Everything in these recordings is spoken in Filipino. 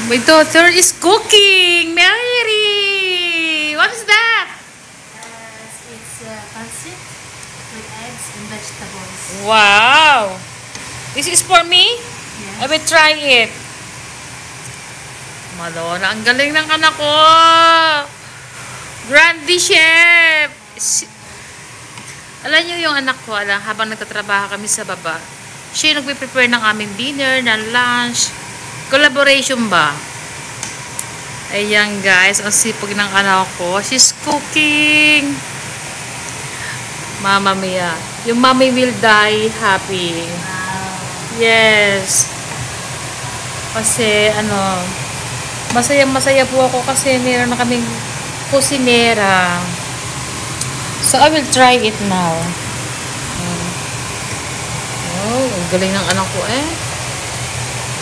My daughter is cooking. Mary! What is that? It's pancit with eggs and vegetables. Wow! This is for me? Yes. I will try it. Madonna, ang galing ng anak ko! Grande chef! Alam niyo yung anak ko, habang nagtatrabaho kami sa baba, siya yung nagpe-prepare ng aming dinner, ng lunch, collaboration ba? Ayan guys, ang sipag ng anak ko. She's cooking. Mama mia. Yung mommy will die happy. Wow. Yes. Kasi masaya po ako kasi meron na kaming kusinera. So I will try it now. Oh, ang galing ng anak ko eh.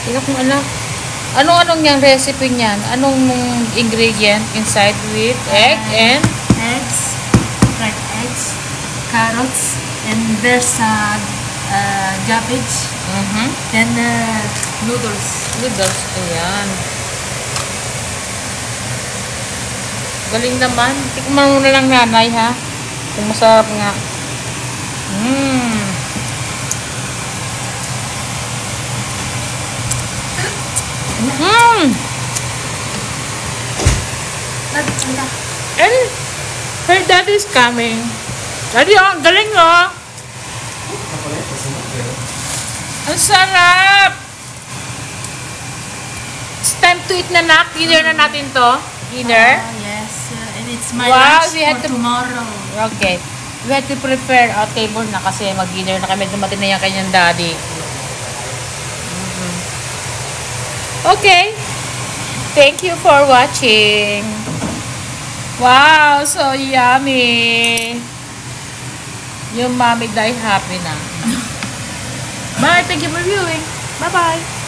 Tingnan kong anak. Anong yung recipe niyan? Anong ingredient inside with egg and? Eggs, fried eggs, carrots, and there's cabbage. Then noodles. Noodles. Ayan. Galing naman. Tikman mo na lang nanay ha. Kung masarap nga. And her dad is coming. Daddy, oh, ang galing oh. Ang sarap. It's time to eat na nak. Dinner na natin to. Dinner. Yes, and it's my Wow, lunch we had for tomorrow. Okay. We had to prepare our table na kasi mag-dinner na kami. Dumating na yung kanyang daddy. Okay. Thank you for watching. Wow, so yummy. Yung mommy die happy na. Bye. Thank you for viewing. Bye-bye.